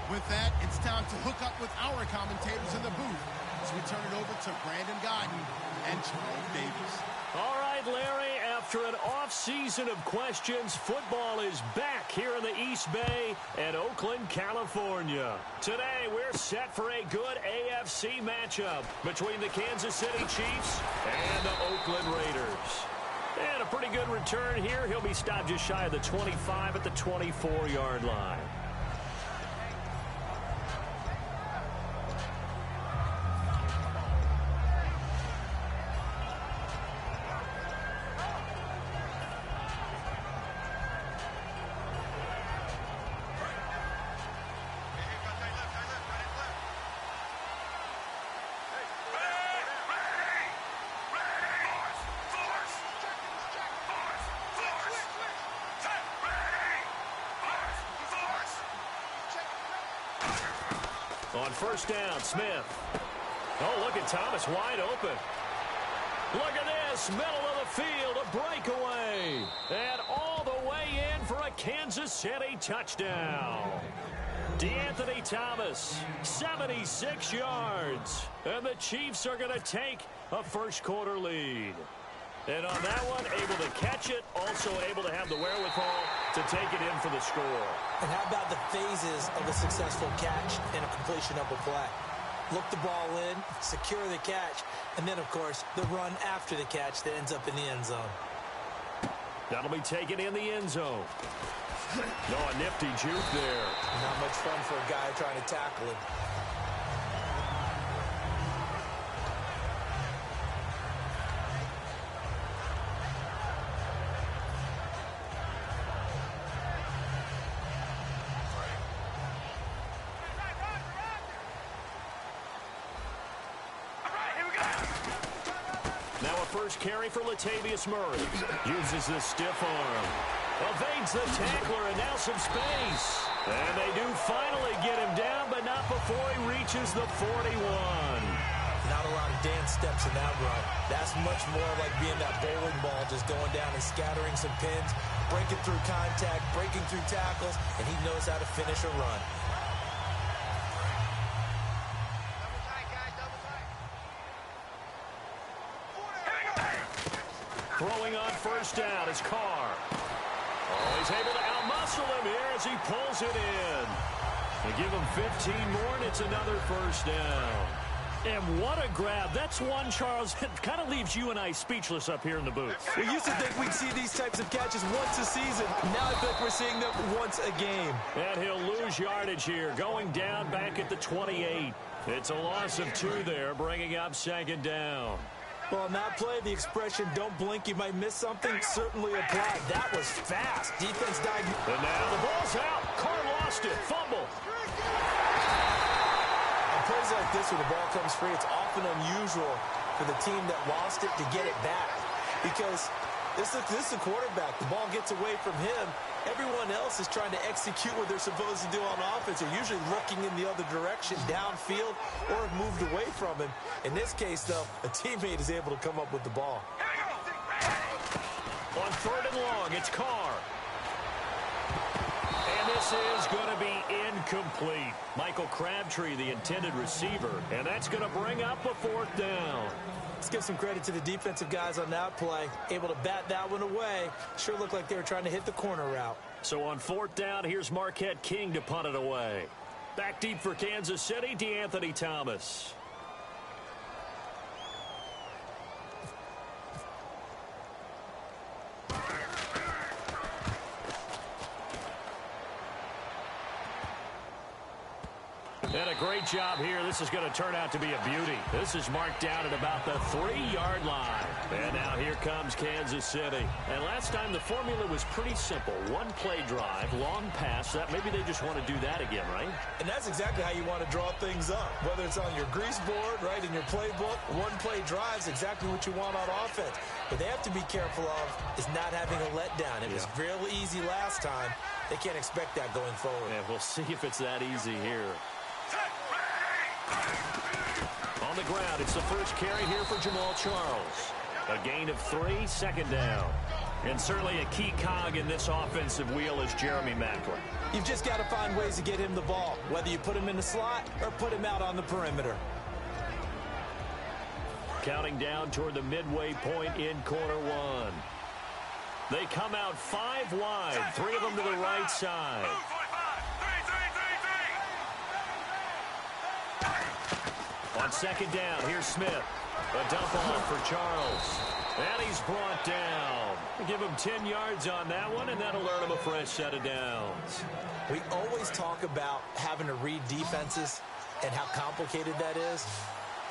With that, it's time to hook up with our commentators in the booth as we turn it over to Brandon Godden and Charles Davis. All right, Larry, after an off-season of questions, football is back here in the East Bay at Oakland, California. Today, we're set for a good AFC matchup between the Kansas City Chiefs and the Oakland Raiders. And a pretty good return here. He'll be stopped just shy of the 25 at the 24-yard line. On first down, Smith. Oh, look at Thomas wide open. Look at this, middle of the field, a breakaway. And all the way in for a Kansas City touchdown. DeAnthony Thomas, 76 yards. And the Chiefs are going to take a first-quarter lead. And on that one, able to catch it, also able to have the wherewithal to take it in for the score. And how about the phases of a successful catch and a completion of a play? Look the ball in, secure the catch, and then, of course, the run after the catch that ends up in the end zone. That'll be taken in the end zone. No, a nifty juke there. Not much fun for a guy trying to tackle him. First carry for Latavius Murray. Uses the stiff arm. Evades the tackler and now some space. And they do finally get him down, but not before he reaches the 41. Not a lot of dance steps in that run. That's much more like being that bowling ball, just going down and scattering some pins, breaking through contact, breaking through tackles, and he knows how to finish a run. Throwing on first down is Carr. Oh, he's able to outmuscle him here as he pulls it in. They give him 15 more, and it's another first down. And what a grab. That's one, Charles, it kind of leaves you and I speechless up here in the booth. We used to think we'd see these types of catches once a season. Now I think we're seeing them once a game. And he'll lose yardage here, going down back at the 28. It's a loss of 2 there, bringing up second down. Well, on that play, the expression, don't blink, you might miss something, certainly applied. That was fast. Defense died. And now the ball's out. Carr lost it. Fumble. On plays like this where the ball comes free, it's often unusual for the team that lost it to get it back. Because this is the quarterback. The ball gets away from him. Everyone else is trying to execute what they're supposed to do on offense. They're usually looking in the other direction, downfield, or have moved away from him. In this case, though, a teammate is able to come up with the ball. On third and long, it's Carr. And this is going to be incomplete. Michael Crabtree, the intended receiver, and that's going to bring up a fourth down. Let's give some credit to the defensive guys on that play. Able to bat that one away. Sure looked like they were trying to hit the corner route. So on fourth down, here's Marquette King to punt it away. Back deep for Kansas City, DeAnthony Thomas. And a great job here. This is going to turn out to be a beauty. This is marked down at about the 3-yard line. And now here comes Kansas City. And last time the formula was pretty simple. One play drive, long pass. That maybe they just want to do that again, right? And that's exactly how you want to draw things up. Whether it's on your grease board, right, in your playbook, one play drive is exactly what you want on offense. What they have to be careful of is not having a letdown. It was real easy last time. They can't expect that going forward. Yeah, we'll see if it's that easy here. On the ground, it's the first carry here for Jamal Charles. A gain of 3, second down. And certainly a key cog in this offensive wheel is Jeremy Maclin. You've just got to find ways to get him the ball, whether you put him in the slot or put him out on the perimeter. Counting down toward the midway point in quarter one. They come out 5 wide, 3 of them to the right side. On second down, here's Smith. A dump off for Charles. And he's brought down. Give him 10 yards on that one, and that'll earn him a fresh set of downs. We always talk about having to read defenses and how complicated that is.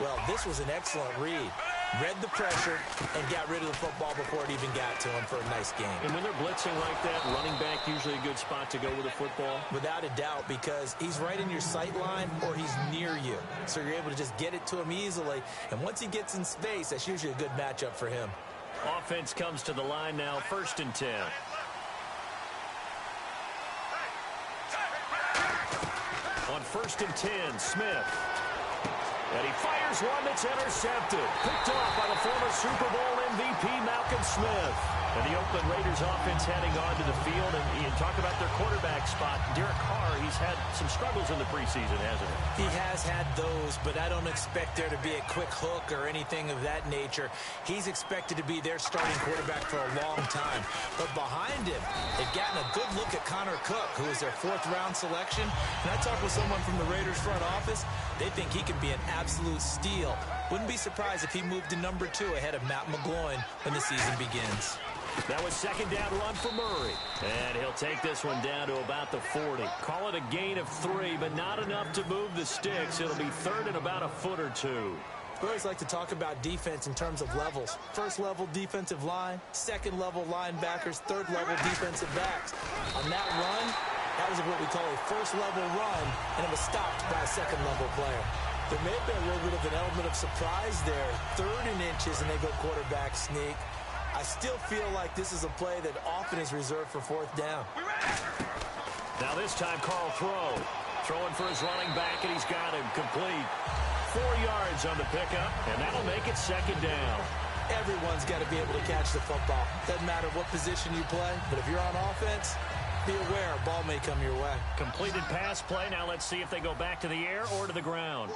Well, this was an excellent read. Read the pressure and got rid of the football before it even got to him for a nice game. And when they're blitzing like that, running back usually a good spot to go with the football? Without a doubt, because he's right in your sight line or he's near you. So you're able to just get it to him easily. And once he gets in space, that's usually a good matchup for him. Offense comes to the line now, 1st and 10. On 1st and 10, Smith. And he fires one that's intercepted. Picked off by the former Super Bowl MVP, Malcolm Smith. And the Oakland Raiders offense heading onto the field. And Ian, talk about their quarterback spot. Derek Carr, he's had some struggles in the preseason, hasn't he? He has had those, but I don't expect there to be a quick hook or anything of that nature. He's expected to be their starting quarterback for a long time. But behind him, they've gotten a good look at Connor Cook, who is their 4th-round selection. And I talked with someone from the Raiders front office. They think he can be an absolute steal. Wouldn't be surprised if he moved to number 2 ahead of Matt McGloin when the season begins. That was second down run for Murray. And he'll take this one down to about the 40. Call it a gain of 3, but not enough to move the sticks. It'll be 3rd and about a foot or 2. We always like to talk about defense in terms of levels. 1st level defensive line, 2nd level linebackers, 3rd level defensive backs. On that run, that was what we call a 1st level run, and it was stopped by a 2nd level player. There may have been a little bit of an element of surprise there. 3rd and inches, and they go quarterback sneak. I still feel like this is a play that often is reserved for 4th down. Now this time, Carl throwing for his running back, and he's got him complete. 4 yards on the pickup, and that'll make it 2nd down. Everyone's got to be able to catch the football. Doesn't matter what position you play, but if you're on offense, be aware a ball may come your way. Completed pass play. Now let's see if they go back to the air or to the ground.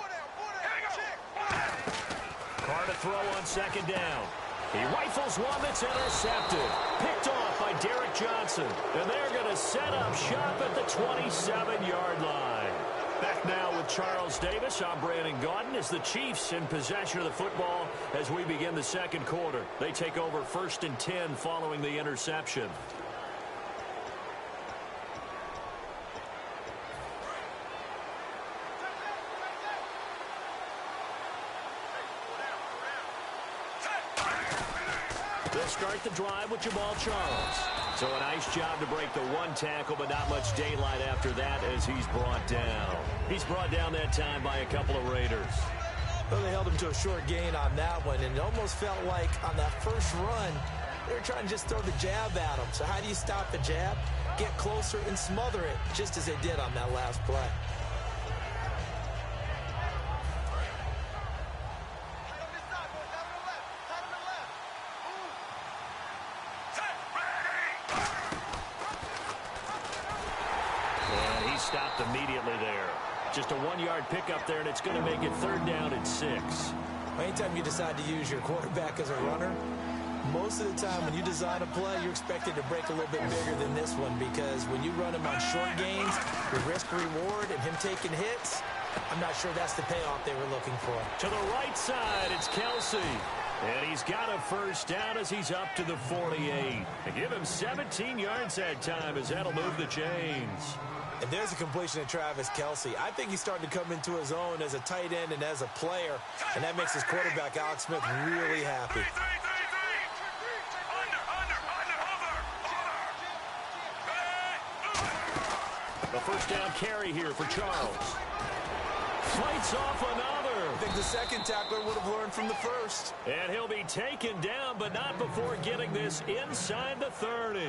Carr to throw on 2nd down. He rifles one that's intercepted. Picked off by Derek Johnson. And they're going to set up shop at the 27-yard line. Back now with Charles Davis. I'm Brandon Gaudin as the Chiefs in possession of the football as we begin the 2nd quarter. They take over 1st and 10 following the interception. They'll start the drive with Jamal Charles. So a nice job to break the 1 tackle, but not much daylight after that as he's brought down. He's brought down that time by a couple of Raiders. Well, they held him to a short gain on that one, and it almost felt like on that first run, they were trying to just throw the jab at him. So how do you stop the jab? Get closer and smother it, just as they did on that last play. Stopped immediately there. Just a 1-yard pickup there, and it's going to make it 3rd down and 6. Anytime you decide to use your quarterback as a runner, most of the time when you design a play, you're expected to break a little bit bigger than this one, because when you run him on short gains, your risk-reward and him taking hits, I'm not sure that's the payoff they were looking for. To the right side, it's Kelsey. And he's got a 1st down as he's up to the 48. And give him 17 yards that time as that'll move the chains. And there's a completion to Travis Kelsey. I think he's starting to come into his own as a tight end and as a player, and that makes his quarterback, Alex Smith, really happy. A 1st down carry here for Charles. Fights off another. I think the 2nd tackler would have learned from the 1st. And he'll be taken down, but not before getting this inside the 30.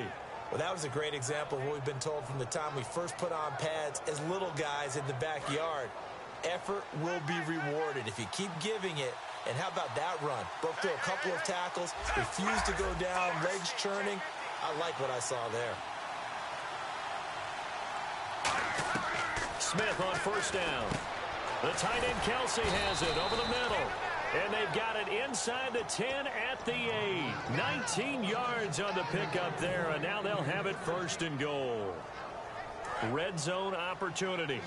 Well, that was a great example of what we've been told from the time we first put on pads as little guys in the backyard. Effort will be rewarded. If you keep giving it, And how about that run? Broke through a couple of tackles, refused to go down, legs churning. I like what I saw there. Smith on first down. The tight end Kelsey has it over the middle. And they've got it inside the 10 at the 8. 19 yards on the pickup there, and now they'll have it first and goal. Red zone opportunity.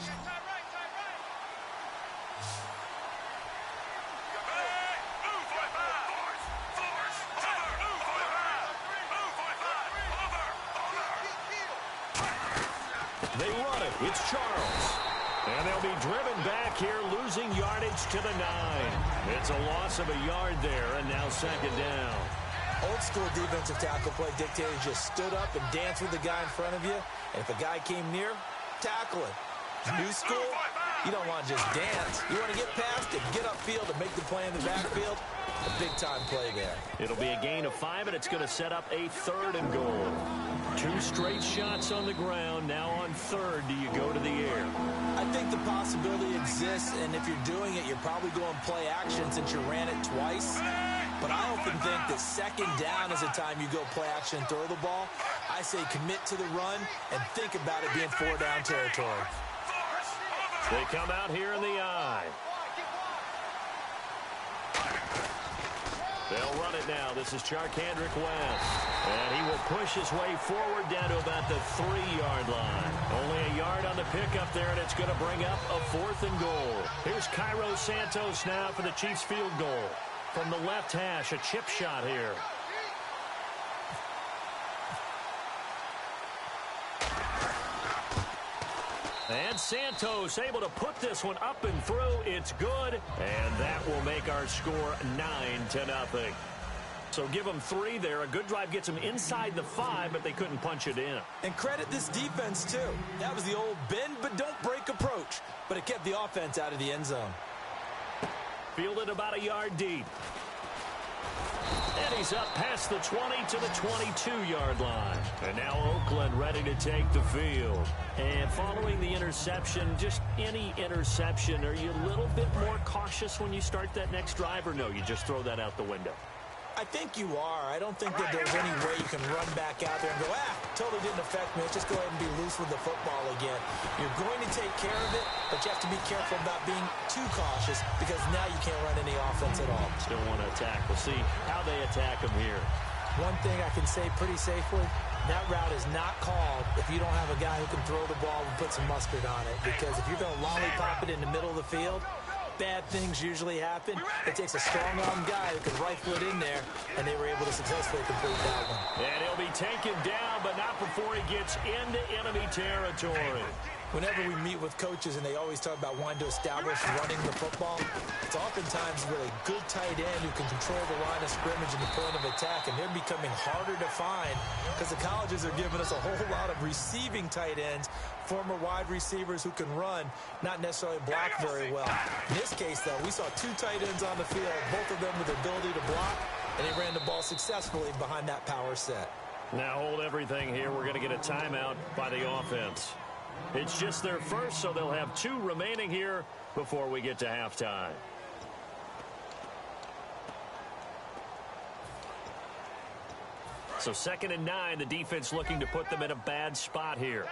They run it. It's Charles. And they'll be driven back here, losing yardage to the 9. It's a loss of a yard there, and now second down. Old school defensive tackle play dictated just stood up and danced with the guy in front of you. And if a guy came near, tackle it. New school, you don't want to just dance. You want to get past it, get upfield, and make the play in the backfield. A big-time play there. It'll be a gain of 5, and it's going to set up a 3rd and goal. 2 straight shots on the ground. Now on 3rd, do you go to the air? I think the possibility exists, and if you're doing it, you're probably going play action since you ran it twice. But I often think that second down is the time you go play action and throw the ball. I say commit to the run and think about it being 4-down territory. They come out here in the eye. They'll run it now. This is Charkandrick West. And he will push his way forward down to about the 3-yard line. Only a yard on the pickup there, and it's going to bring up a 4th and goal. Here's Cairo Santos now for the Chiefs field goal. From the left hash, a chip shot here. And Santos able to put this one up and through. It's good, and that will make our score 9-0. So give them 3 there. A good drive gets them inside the 5, but they couldn't punch it in. And credit this defense, too. That was the old bend but don't break approach, but it kept the offense out of the end zone. Fielded about a yard deep. And he's up past the 20 to the 22-yard line. And now Oakland ready to take the field. And following the interception, just any interception, are you a little bit more cautious when you start that next drive, or no, you just throw that out the window? I think you are. I don't think that there's any way you can run back out there and go, totally didn't affect me. Let's just go ahead and be loose with the football again. You're going to take care of it, but you have to be careful about being too cautious because now you can't run any offense at all. Still want to attack. We'll see how they attack him here. One thing I can say pretty safely, that route is not called if you don't have a guy who can throw the ball and put some mustard on it, because if you're going to lollipop it in the middle of the field, bad things usually happen. It takes a strong-arm guy who can rifle it in there, and they were able to successfully complete that one. And he'll be taken down, but not before he gets into enemy territory. Whenever we meet with coaches and they always talk about wanting to establish running the football, it's oftentimes with a good tight end who can control the line of scrimmage and the point of attack, and they're becoming harder to find because the colleges are giving us a whole lot of receiving tight ends, former wide receivers who can run, not necessarily block very well. In this case, though, we saw 2 tight ends on the field, both of them with the ability to block, and they ran the ball successfully behind that power set. Now hold everything here. We're going to get a timeout by the offense. It's just their first, so they'll have 2 remaining here before we get to halftime. So 2nd and 9, the defense looking to put them in a bad spot here.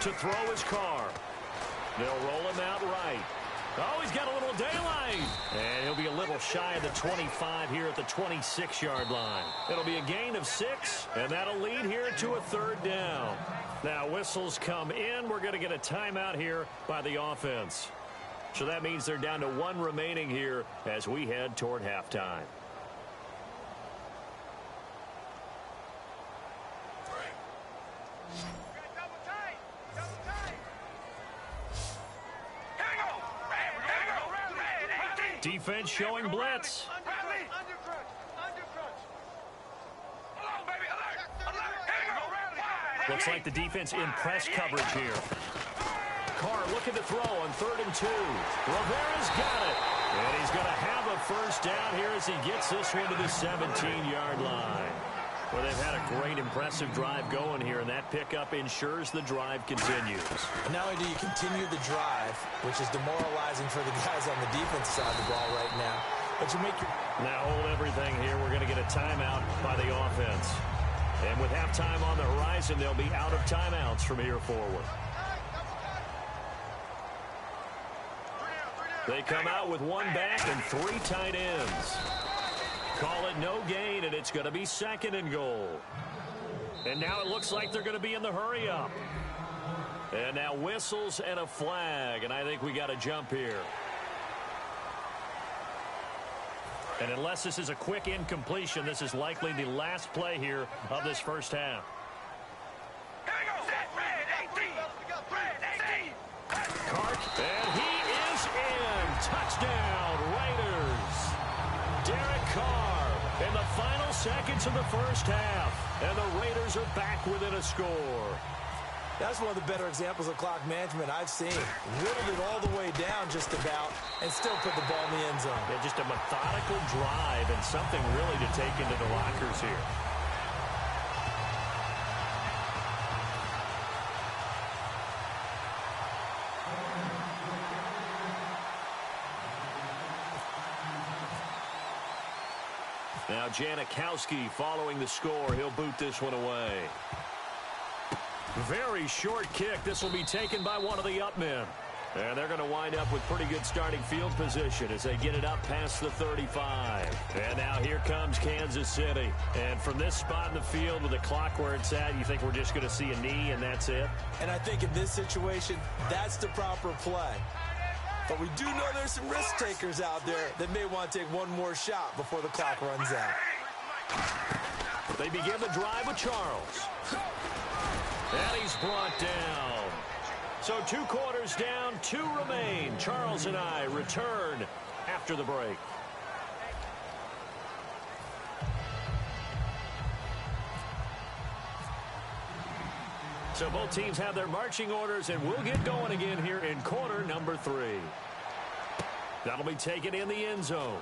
To throw his car. They'll roll him out right. Oh, he's got a little daylight. And he'll be a little shy of the 25 here at the 26-yard line. It'll be a gain of 6, and that'll lead here to a 3rd down. Now, whistles come in. We're going to get a timeout here by the offense. So that means they're down to 1 remaining here as we head toward halftime. Defense showing blitz. Looks like the defense in press coverage here. Carr looking to throw on 3rd and 2. Rivera's got it. And he's going to have a first down here as he gets this one to the 17-yard line. Well, they've had a great, impressive drive going here, and that pickup ensures the drive continues. Not only do you continue the drive, which is demoralizing for the guys on the defense side of the ball right now, but you make your... Now hold everything here. We're going to get a timeout by the offense. And with halftime on the horizon, they'll be out of timeouts from here forward. They come out with one back and 3 tight ends. Call it no gain, and it's going to be 2nd and goal. And now it looks like they're going to be in the hurry-up. And now whistles and a flag, and I think we got a jump here. And unless this is a quick incompletion, this is likely the last play here of this first half. Clark, and he is in. Touchdown, Raiders. Derek Carr in the final seconds of the first half. And the Raiders are back within a score. That's one of the better examples of clock management I've seen. Whittled it all the way down just about and still put the ball in the end zone. Yeah, just a methodical drive and something really to take into the lockers here. Now Janikowski following the score. He'll boot this one away. Very short kick. This will be taken by one of the up men. And they're going to wind up with pretty good starting field position as they get it up past the 35. And now here comes Kansas City. And from this spot in the field with the clock where it's at, you think we're just going to see a knee and that's it? And I think in this situation, that's the proper play. But we do know there's some risk takers out there that may want to take one more shot before the clock runs out. They begin the drive with Charles. And he's brought down. So 2 quarters down, 2 remain. Charles and I return after the break. So both teams have their marching orders, and we'll get going again here in quarter number 3. That'll be taken in the end zone.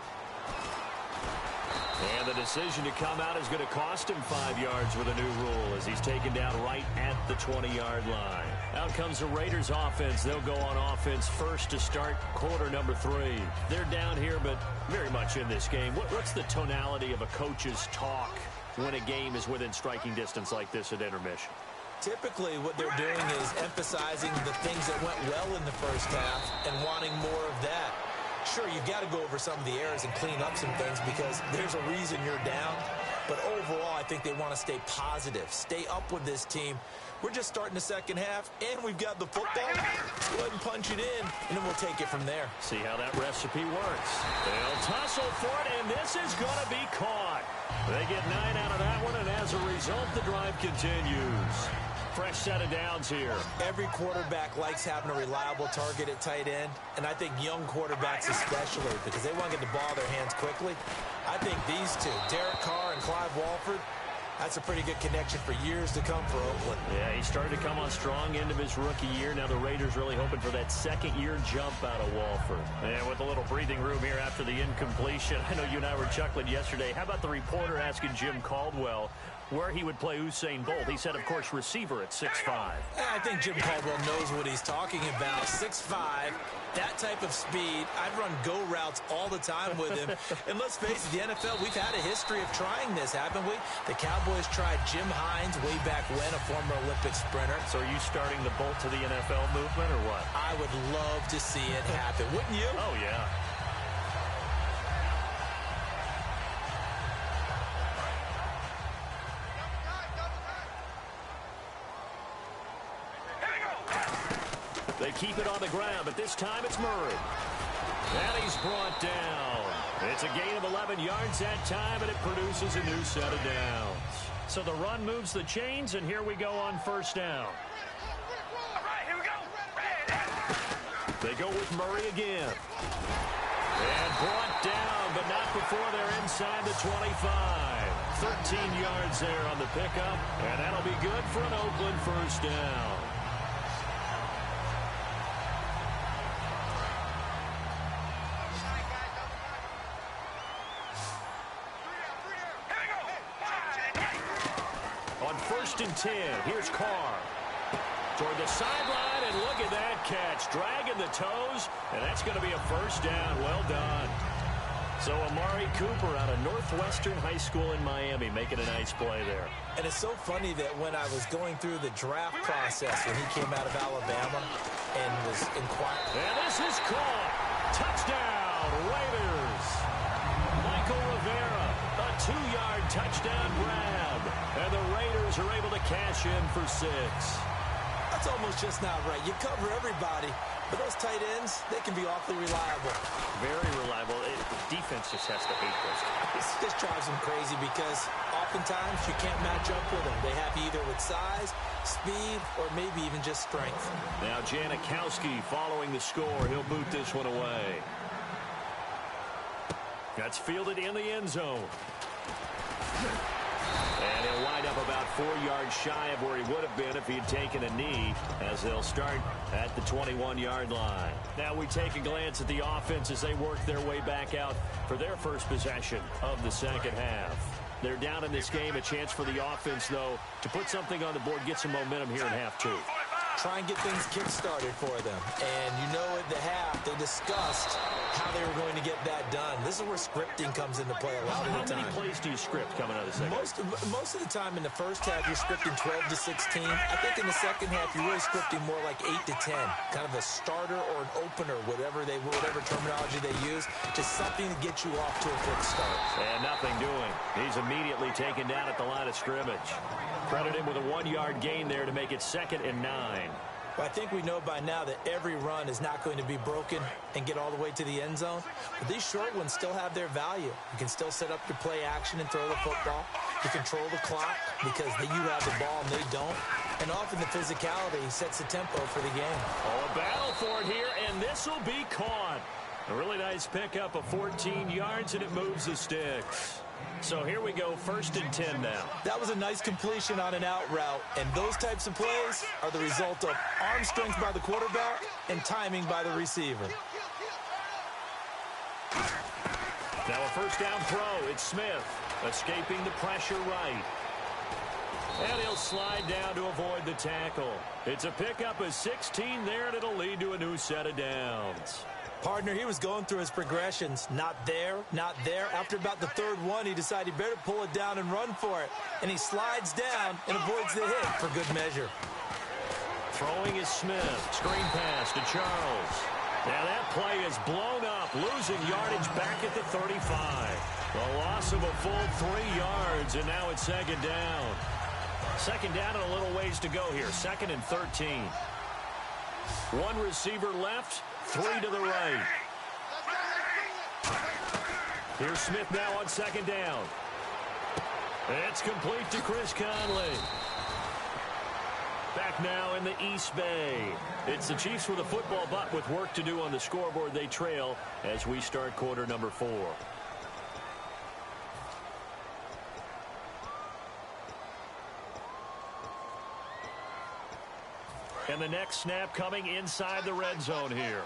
And the decision to come out is going to cost him 5 yards with a new rule as he's taken down right at the 20-yard line. Out comes the Raiders offense. They'll go on offense first to start quarter number 3. They're down here, but very much in this game. What's the tonality of a coach's talk when a game is within striking distance like this at intermission? Typically, what they're doing is emphasizing the things that went well in the first half and wanting more of that. Sure, you've got to go over some of the errors and clean up some things because there's a reason you're down. But overall, I think they want to stay positive, stay up with this team. We're just starting the second half, and we've got the football. Let's go ahead and punch it in, and then we'll take it from there. See how that recipe works. They'll tussle for it, and this is going to be caught. They get 9 out of that one, and as a result, the drive continues. Fresh set of downs here. Every quarterback likes having a reliable target at tight end, and I think young quarterbacks especially, because they want to get the ball in their hands quickly. I think these two, Derek Carr and Clive Walford, that's a pretty good connection for years to come for Oakland. Yeah, he started to come on strong end of his rookie year. Now the Raiders really hoping for that second-year jump out of Walford. And with a little breathing room here after the incompletion, I know you and I were chuckling yesterday. How about the reporter asking Jim Caldwell where he would play Usain Bolt? He said, of course, receiver at 6'5". I think Jim Caldwell knows what he's talking about. 6'5", that type of speed. I'd run go routes all the time with him. And let's face it, the NFL, we've had a history of trying this, haven't we? The Cowboys tried Jim Hines way back when, a former Olympic sprinter. So are you starting the Bolt to the NFL movement or what? I would love to see it happen. Wouldn't you? Oh, yeah. They keep it on the ground, but this time it's Murray. And he's brought down. It's a gain of 11 yards that time, and it produces a new set of downs. So the run moves the chains, and here we go on first down. All right, here we go. They go with Murray again. And brought down, but not before they're inside the 25. 13 yards there on the pickup, and that'll be good for an Oakland first down. first and 10. Here's Carr. Toward the sideline, and look at that catch. Dragging the toes, and that's going to be a first down. Well done. So Amari Cooper out of Northwestern High School in Miami making a nice play there. And it's so funny that when I was going through the draft process when he came out of Alabama and was inquiring. And this is caught. Touchdown, Raiders. Michael Rivera, a 2-yard touchdown grab. And the Raiders are able to cash in for 6. That's almost just not right. You cover everybody, but those tight ends, they can be awfully reliable. Very reliable. Defense just has to hate those guys. This drives them crazy because oftentimes you can't match up with them. They have either with size, speed, or maybe even just strength. Now Janikowski following the score. He'll boot this one away. That's fielded in the end zone. And he'll wind up about 4 yards shy of where he would have been if he had taken a knee, as they'll start at the 21-yard line. Now we take a glance at the offense as they work their way back out for their first possession of the second half. They're down in this game. A chance for the offense, though, to put something on the board, get some momentum here in half 2. Try and get things kick-started for them. And you know at the half, they discussed how they were going to get that done. This is where scripting comes into play a lot of the time. How many plays do you script coming out of the second half? Most of the time in the first half, you're scripting 12 to 16. I think in the second half, you're really scripting more like 8 to 10. Kind of a starter or an opener, whatever terminology they use. Just something to get you off to a quick start. And nothing doing. He's immediately taken down at the line of scrimmage. Credit him with a 1-yard gain there to make it 2nd and 9. Well, I think we know by now that every run is not going to be broken and get all the way to the end zone. But these short ones still have their value. You can still set up your play action and throw the football. You control the clock because you have the ball and they don't. And often the physicality sets the tempo for the game. Oh, a battle for it here, and this will be caught. A really nice pickup of 14 yards, and it moves the sticks. So here we go, 1st and 10 now. That was a nice completion on an out route, and those types of plays are the result of arm strength by the quarterback and timing by the receiver. Now a first down throw. It's Smith escaping the pressure right. And he'll slide down to avoid the tackle. It's a pickup of 16 there, and it'll lead to a new set of downs. Partner, he was going through his progressions. Not there, not there. After about the 3rd one, he decided he better pull it down and run for it. And he slides down and avoids the hit for good measure. Throwing is Smith. Screen pass to Charles. Now that play is blown up, losing yardage back at the 35. The loss of a full 3 yards, and now it's 2nd down. 2nd down and a little ways to go here. 2nd and 13. 1 receiver left. 3 to the right. Here's Smith now on 2nd down. It's complete to Chris Conley. Back now in the East Bay. It's the Chiefs with a football, but with work to do on the scoreboard. They trail as we start quarter number 4. And the next snap coming inside the red zone here.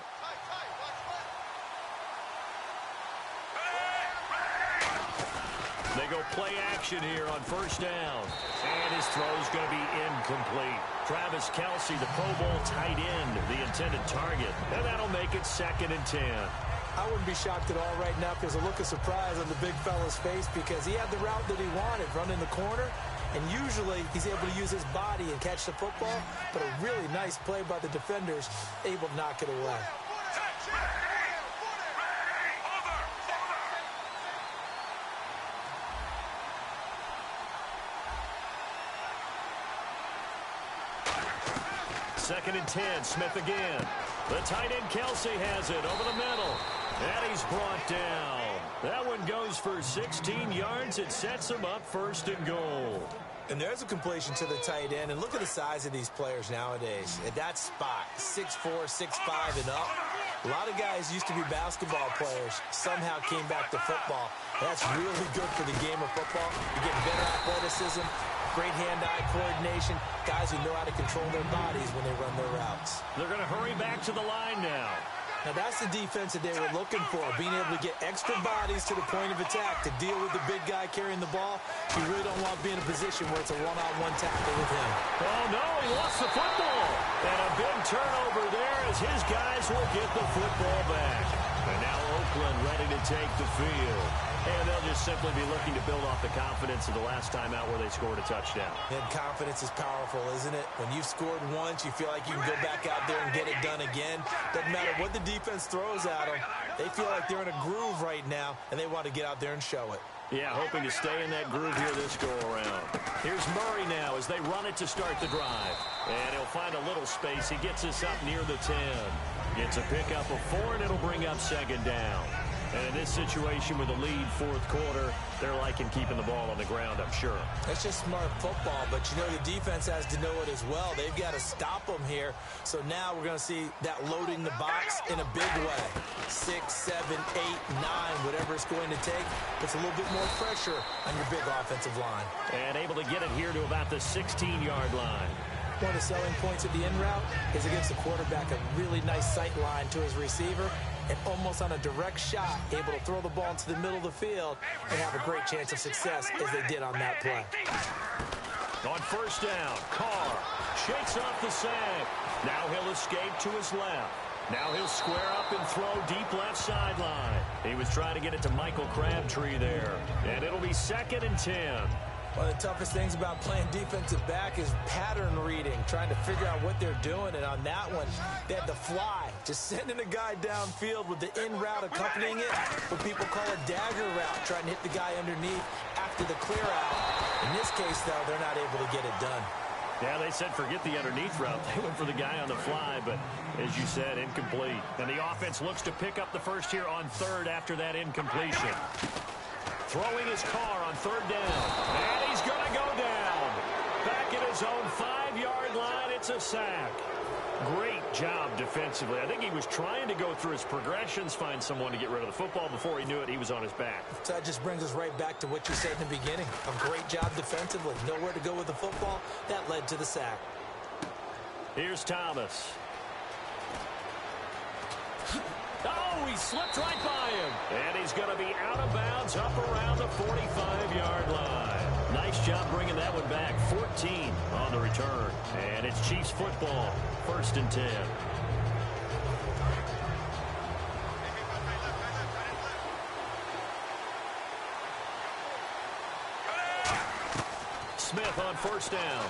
They go play action here on 1st down. And his throw's going to be incomplete. Travis Kelce, the Pro Bowl tight end, the intended target. And that'll make it 2nd and 10. I wouldn't be shocked at all right now if there's a look of surprise on the big fella's face because he had the route that he wanted, running the corner. And usually he's able to use his body and catch the football. But a really nice play by the defenders, able to knock it away. Second and 10, Smith again. The tight end Kelce has it over the middle. And he's brought down. That one goes for 16 yards. It sets him up 1st and goal. And there's a completion to the tight end. And look at the size of these players nowadays. At that spot, 6'4", 6'5", and up. A lot of guys used to be basketball players. Somehow came back to football. That's really good for the game of football. You get better athleticism, great hand-eye coordination, guys who know how to control their bodies when they run their routes. They're going to hurry back to the line now. Now, that's the defense that they were looking for, being able to get extra bodies to the point of attack to deal with the big guy carrying the ball. You really don't want to be in a position where it's a one-on-one tackle with him. Oh, no, he lost the football. And a big turnover there as his guys will get the football back. And now Oakland ready to take the field. And they'll just simply be looking to build off the confidence of the last time out where they scored a touchdown. And confidence is powerful, isn't it? When you've scored once, you feel like you can go back out there and get it done again. Doesn't matter what the defense throws at them. They feel like they're in a groove right now, and they want to get out there and show it. Yeah, hoping to stay in that groove here this go-around. Here's Murray now as they run it to start the drive. And he'll find a little space. He gets us up near the 10. Gets a pickup of 4, and it'll bring up second down. And in this situation with a lead fourth quarter, they're liking keeping the ball on the ground, I'm sure. That's just smart football, but you know the defense has to know it as well. They've got to stop them here. So now we're going to see that loading the box in a big way. 6, 7, 8, 9, whatever it's going to take, puts a little bit more pressure on your big offensive line. And able to get it here to about the 16-yard line. One of the selling points of the in route is against the quarterback, a really nice sight line to his receiver, and almost on a direct shot, able to throw the ball into the middle of the field and have a great chance of success as they did on that play. On first down, Carr shakes off the sack. Now he'll escape to his left. Now he'll square up and throw deep left sideline. He was trying to get it to Michael Crabtree there. And it'll be 2nd and 10. One of the toughest things about playing defensive back is pattern reading, trying to figure out what they're doing. And on that one, they had the fly, just sending a guy downfield with the in route accompanying it, what people call a dagger route, trying to hit the guy underneath after the clear out. In this case, though, they're not able to get it done. Yeah, they said forget the underneath route. They went for the guy on the fly, but as you said, incomplete. And the offense looks to pick up the first here on 3rd after that incompletion. Throwing his car on 3rd down. And he's going to go down. Back at his own 5-yard line, it's a sack. Great job defensively. I think he was trying to go through his progressions, find someone to get rid of the football. Before he knew it, he was on his back. So that just brings us right back to what you said in the beginning. A great job defensively. Nowhere to go with the football. That led to the sack. Here's Thomas. Oh, he slipped right by him. And he's going to be out of bounds up around the 45-yard line. Nice job bringing that one back. 14 on the return. And it's Chiefs football. 1st and 10. Smith on first down.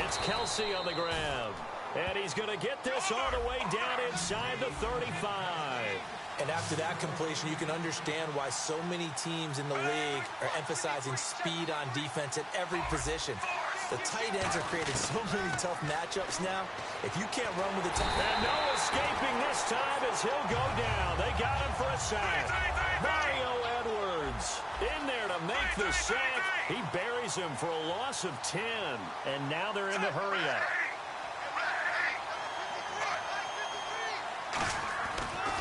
It's Kelsey on the grab. And he's going to get this all the way down inside the 35. And after that completion, you can understand why so many teams in the league are emphasizing speed on defense at every position. The tight ends are creating so many tough matchups now. If you can't run with the tight end. And no escaping this time as he'll go down. They got him for a sack. Mario Edwards in there to make the sack. He buries him for a loss of 10. And now they're in the hurry-up.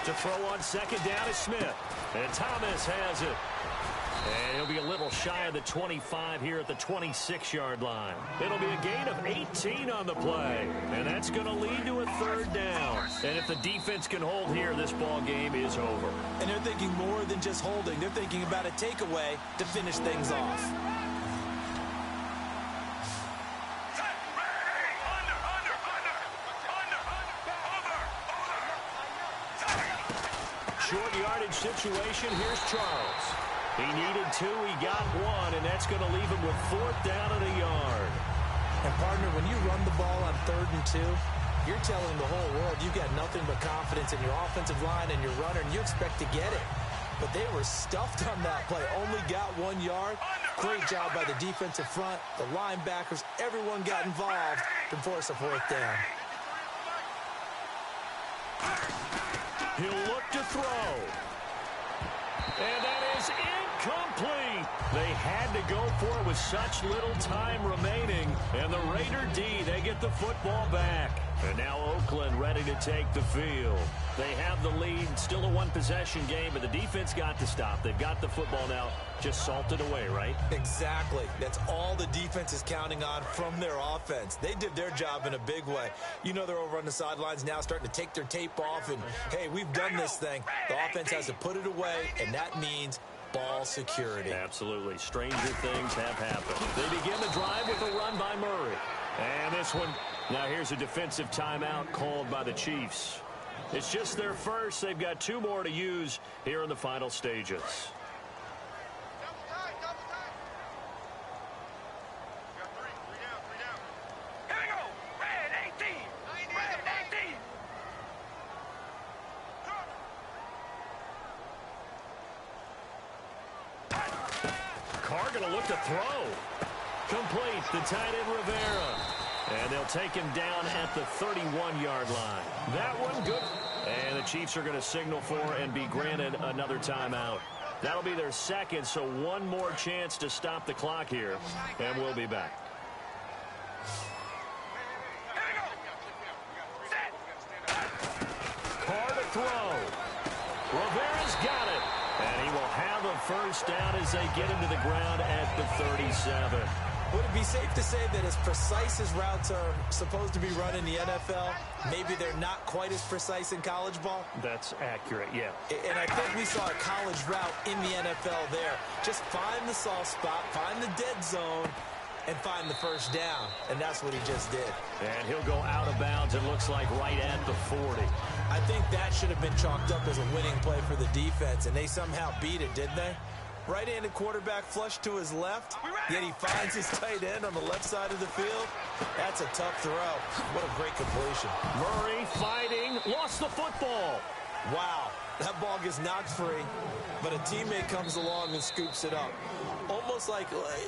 To throw on 2nd down is Smith. And Thomas has it. And he'll be a little shy of the 25 here at the 26-yard line. It'll be a gain of 18 on the play. And that's going to lead to a 3rd down. And if the defense can hold here, this ball game is over. And they're thinking more than just holding. They're thinking about a takeaway to finish things off. Short yardage situation. Here's Charles. He needed 2. He got 1, and that's going to leave him with 4th down and a yard. And, partner, when you run the ball on 3rd and 2, you're telling the whole world you've got nothing but confidence in your offensive line and your runner, and you expect to get it. But they were stuffed on that play. Only got 1 yard. Great job by the defensive front, the linebackers. Everyone got involved to force a 4th down. He'll look to throw. And that is incomplete. They had to go for it with such little time remaining. And the Raider D, they get the football back. And now Oakland ready to take the field. They have the lead. Still a one-possession game, but the defense got to stop. They've got the football now. Just salted away, right? Exactly. That's all the defense is counting on from their offense. They did their job in a big way. You know they're over on the sidelines now starting to take their tape off, and, hey, we've done this thing. The offense has to put it away, and that means ball security. Absolutely. Stranger things have happened. They begin the drive with a run by Murray. And this one, now here's a defensive timeout called by the Chiefs. It's just their first. They've got 2 more to use here in the final stages. Double time, double time. We got 3 down. Here we go. Red 18. Red 18. Carr going to look to throw. Complete. The tight end Rivera. And they'll take him down at the 31-yard line. That one good. And the Chiefs are going to signal for and be granted another timeout. That'll be their second, so one more chance to stop the clock here. And we'll be back. Carr to throw. Rivera's got it. And he will have a first down as they get him to the ground at the 37. Would it be safe to say that as precise as routes are supposed to be run in the NFL, maybe they're not quite as precise in college ball? That's accurate, yeah. And I think we saw a college route in the NFL there. Just find the soft spot, find the dead zone, and find the first down. And that's what he just did. And he'll go out of bounds, it looks like, right at the 40. I think that should have been chalked up as a winning play for the defense, and they somehow beat it, didn't they? Right-handed quarterback flush to his left, yet he finds his tight end on the left side of the field. That's a tough throw. What a great completion. Murray fighting, lost the football. Wow, that ball gets knocked free, but a teammate comes along and scoops it up.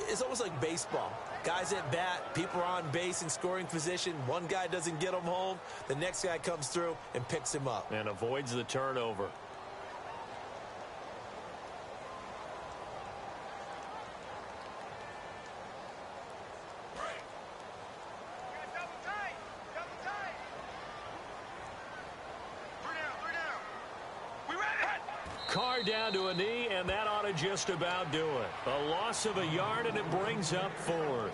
It's almost like baseball. Guys at bat, people are on base in scoring position. One guy doesn't get him home. The next guy comes through and picks him up. And avoids the turnover. Carr down to a knee, and that ought to just about do it. A loss of a yard, and it brings up 4th.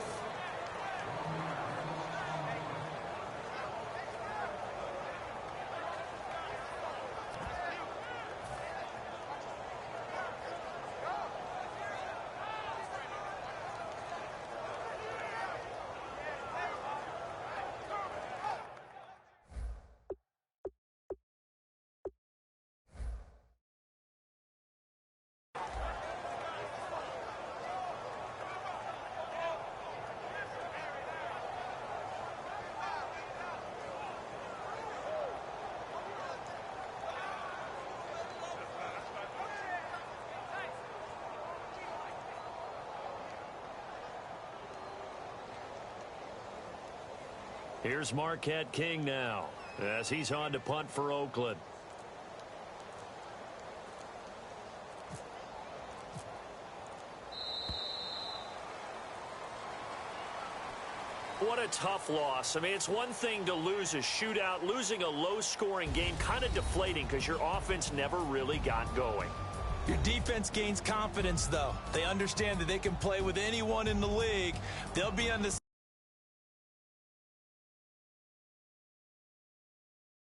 Here's Marquette King now, as he's on to punt for Oakland. What a tough loss. I mean, it's one thing to lose a shootout. Losing a low-scoring game, kind of deflating because your offense never really got going. Your defense gains confidence, though. They understand that they can play with anyone in the league. They'll be on the